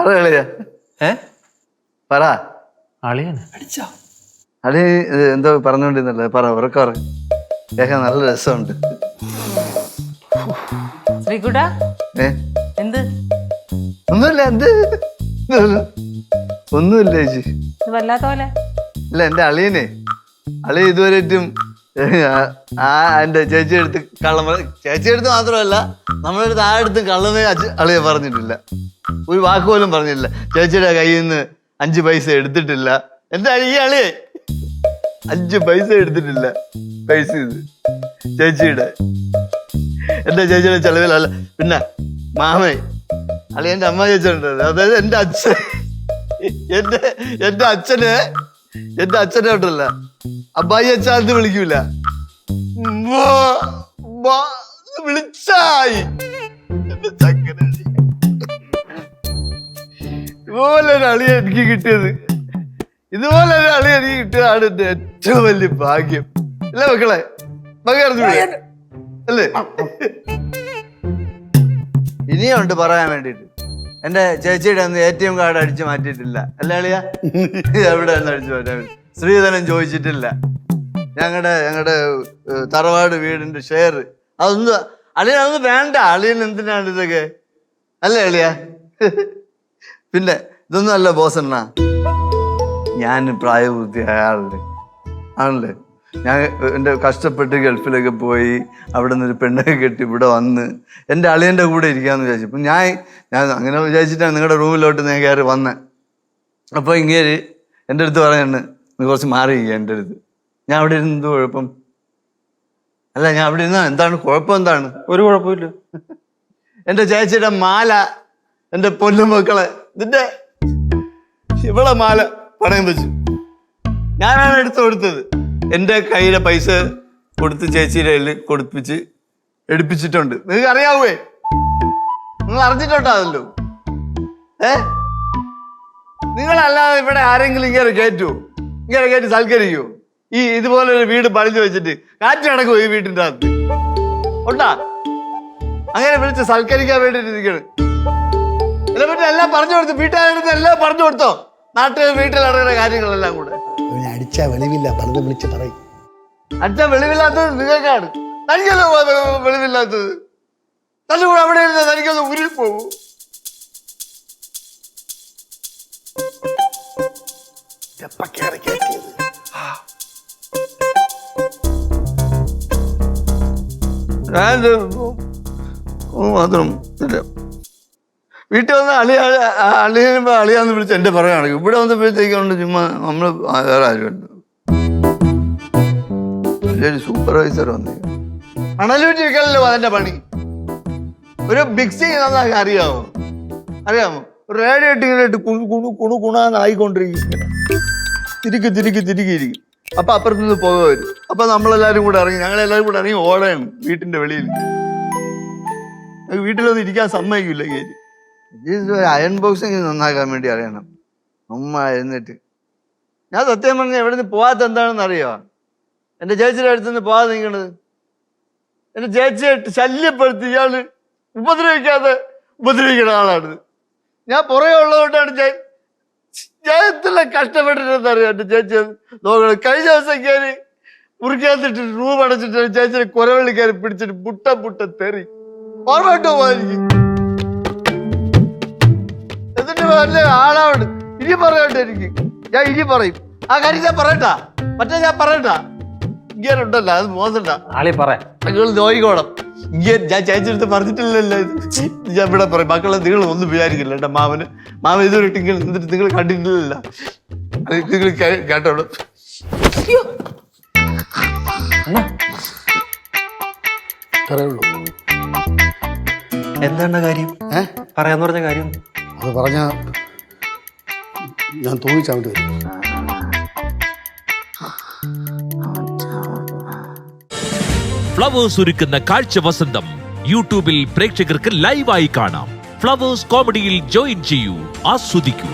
പറയളിയ പറ. അളിയനെ അടിച്ചോ? അളി എന്തോ പറഞ്ഞോണ്ടിരുന്നല്ലേ, പറ ഉറക്കെ പറ, കേൾക്കാൻ നല്ല രസമുണ്ട്. ശ്രീകുട്ട എന്ത്? ഒന്നുമില്ല. എന്ത് ഒന്നുമില്ല ചേച്ചി. വല്ലാത്ത പോലെ. ഇല്ല, എന്റെ അളിയനെ അളി ഇതുവരെയും എന്റെ ചേച്ചി എടുത്ത് കള്ളം, ചേച്ചി എടുത്ത് മാത്രമല്ല നമ്മളെടുത്ത് ആടുത്തും കള്ളമേ അളിയെ പറഞ്ഞിട്ടില്ല. ഒരു വാക്ക് പോലും പറഞ്ഞിട്ടില്ല. ചേച്ചിയുടെ കയ്യിൽ നിന്ന് 5 പൈസ എടുത്തിട്ടില്ല. എന്റെ ഈ അളിയെ 5 പൈസ എടുത്തിട്ടില്ല. പൈസ ഇത് ചേച്ചിയുടെ, എന്റെ ചേച്ചിയുടെ ചെലവിലല്ല. പിന്നെ മാമേ അളി എന്റെ അമ്മ ചേച്ചിയുണ്ട്, അതായത് എന്റെ അച്ഛൻ, എന്റെ അച്ഛനെ ഉണ്ടല്ല അബ്ബായി അച്ഛാന്ന് വിളിക്കൂല, വിളിച്ചായി. ഇതുപോലെ ഒരു അളിയെ എനിക്ക് കിട്ടിയത്, ഇതുപോലെ ഒരു അളിയെ എനിക്ക് കിട്ടിയതാണ് എന്റെ ഏറ്റവും വലിയ ഭാഗ്യം. അല്ലേ മക്കളെ? അല്ലേ? ഇനിയുണ്ട് പറയാൻ വേണ്ടിട്ട്. എന്റെ ചേച്ചിയുടെ ഒന്നും ATM കാർഡ് അടിച്ചു മാറ്റിയിട്ടില്ല. അല്ലേ അളിയ? എവിടെ ഒന്ന് അടിച്ചു മാറ്റാൻ ശ്രീധരൻ ചോദിച്ചിട്ടില്ല. ഞങ്ങളുടെ തറവാട് വീടിന്റെ ഷെയർ അതൊന്നും അളിയനൊന്നും വേണ്ട. അളിയൻ എന്തിനാണ് ഇതൊക്കെ? അല്ലേ അളിയ? പിന്നെ ഇതൊന്നും അല്ല ബോസണ്ണ, ഞാൻ പ്രായപൂർത്തിയായ ആണല്ലേ. ഞാൻ എൻ്റെ കഷ്ടപ്പെട്ട് ഗൾഫിലൊക്കെ പോയി അവിടെ നിന്ന് ഒരു പെണ്ണൊക്കെ കെട്ടി ഇവിടെ വന്ന് എൻ്റെ അളിയൻ്റെ കൂടെ ഇരിക്കാമെന്ന് വിചാരിച്ചു. അപ്പം ഞാൻ അങ്ങനെ വിചാരിച്ചിട്ടാണ് നിങ്ങളുടെ റൂമിലോട്ട് ഞാൻ കയറി വന്നത്. അപ്പോൾ ഇങ്ങനെ എൻ്റെ അടുത്ത് പറയാണ്, നീ കുറച്ച് മാറിയിരിക്കുക എൻ്റെ അടുത്ത്. ഞാൻ അവിടെ ഇരുന്ന് എന്ത് കുഴപ്പം? അല്ല, ഞാൻ അവിടെ ഇരുന്ന എന്താണ് കുഴപ്പം? എന്താണ്? ഒരു കുഴപ്പമില്ല. എൻ്റെ ചേച്ചിയുടെ മാല, എൻ്റെ പൊന്നുമക്കളെ, ഇതിൻ്റെ ഇവളെ മാല പണയം വെച്ചു ഞാനാണ് എടുത്തു കൊടുത്തത്. എൻ്റെ കയ്യിലെ പൈസ കൊടുത്ത് ചേച്ചിയുടെ കയ്യിൽ എടുപ്പിച്ചിട്ടുണ്ട്. നിങ്ങൾക്ക് അറിയാവേ? നിങ്ങൾ അറിഞ്ഞിട്ടുണ്ടാവല്ലോ. നിങ്ങളല്ലാതെ ഇവിടെ ആരെങ്കിലും ഇങ്ങനെ കയറ്റുമോ? ഇങ്ങനെ കയറ്റി സൽക്കരിക്കുമോ? ഇതുപോലൊരു വീട് പണിഞ്ഞു വെച്ചിട്ട് കാറ്റ് നടക്കുമോ ഈ വീട്ടിൻ്റെ അകത്ത്? ഉണ്ടാ? അങ്ങനെ വിളിച്ച് സൽക്കരിക്കാൻ വേണ്ടിയിട്ടിരിക്കണം. ഇതിനെപ്പറ്റി എല്ലാം പറഞ്ഞു കൊടുത്തു, വീട്ടുകാരുടെ എല്ലാം പറഞ്ഞു കൊടുത്തോ? വീട്ടിൽ നടക്കുന്ന കാര്യങ്ങളെല്ലാം കൂടെ അടിച്ചാ വെളിവില്ല, വെറുതെ വിളിച്ച് പറയും. അടിച്ചാ വെളിവില്ലാത്തത് നിങ്ങൾക്കാണ്. തനിക്കല്ലോ വെളിവില്ലാത്തത്. തന്നെ കൂടെ അവിടെ ഇരുന്ന് തനിക്കൊന്ന് ഉരുൾ പോകൂ. മാത്രം വീട്ടിൽ വന്ന് അളിയാന്ന് വിളിച്ച് എന്റെ പറയുകയാണ്. ഇവിടെ വന്നപ്പോഴത്തേക്കുണ്ട് ചുമ്മാ നമ്മള് വേറെ ആരുണ്ട്, സൂപ്പർവൈസർ വന്നു. മണലൂറ്റിരിക്കലല്ലോ അതിന്റെ പണി. ഒരു മിക്സിങ് നന്നായി അറിയാമോ? ഒരു റേഡിയോ ഇട്ട് ഇങ്ങനെ ഇട്ട് കുണാന്നായിക്കൊണ്ടിരിക്കും. തിരിക്കും. അപ്പൊ അപ്പുറത്ത് നിന്ന് പുക വരും. അപ്പൊ ഞങ്ങളെല്ലാരും കൂടെ ഇറങ്ങി ഓടയാണ് വീട്ടിന്റെ വെളിയിൽ. വീട്ടിലൊന്നും ഇരിക്കാൻ സമ്മതിക്കില്ല. കയറി അയൺ ബോക്സിങ് നന്നാക്കാൻ വേണ്ടി അറിയണം. അമ്മ എഴുന്നിട്ട് ഞാൻ സത്യം പറഞ്ഞ എവിടെ നിന്ന് പോകാത്ത എന്താണെന്ന് അറിയോ? എൻ്റെ ചേച്ചിയുടെ അടുത്ത് നിന്ന് പോകാതെ നിൽക്കണത്. എൻ്റെ ചേച്ചിയെ ശല്യപ്പെടുത്തി ഇയാള് ഉപദ്രവിക്കുന്ന ആളാണ്. ഞാൻ പുറകെ ഉള്ളതുകൊണ്ടാണ് ഞാൻ എത്ര കഷ്ടപ്പെട്ടിട്ടെന്ന് അറിയാം. എൻ്റെ ചേച്ചി നോക്കണം. കഴിഞ്ഞ ദിവസം കയറി മുറിക്കാത്തിട്ട് റൂം അടച്ചിട്ട് ചേച്ചിയെ കുരവള്ളി കയറി പിടിച്ചിട്ട് പുട്ട തെറി ഓർമ്മട്ടോ പോയിരിക്കും. എന്നിട്ട് നല്ല ആളാവണ്ട്. ഇനി പറയട്ടെ എനിക്ക്, ഞാൻ ഇനി പറയും ആ കാര്യം. ഞാൻ പറയട്ടാ, മറ്റേ ഞാൻ പറയട്ടാ. ഇങ്ങനെ ഉണ്ടല്ലോ, അത് മോശണ്ട. നിങ്ങൾ നോയിക്കോണം. ഞാൻ ചേച്ചിയെടുത്ത് പറഞ്ഞിട്ടില്ലല്ലോ. ഞാൻ ഇവിടെ പറയും. മക്കളെ നിങ്ങൾ ഒന്നും വിചാരിക്കില്ല. എന്റെ മാമൻ ഇതുവരെ എന്നിട്ട് നിങ്ങൾ കണ്ടിട്ടില്ലല്ലോ. നിങ്ങൾ കേട്ടോളൂ. എന്താണ് കാര്യം? പറയാന്ന് പറഞ്ഞ കാര്യം അത് പറഞ്ഞ ഞാൻ തോന്നിച്ചാണ്ട് വരും. ഫ്ലവേഴ്സ് ഒരുക്കുന്ന കാഴ്ച വസന്തം യൂട്യൂബിൽ പ്രേക്ഷകർക്ക് ലൈവായി കാണാം. ഫ്ലവേഴ്സ് കോമഡിയിൽ ജോയിൻ ചെയ്യൂ, ആസ്വദിക്കൂ.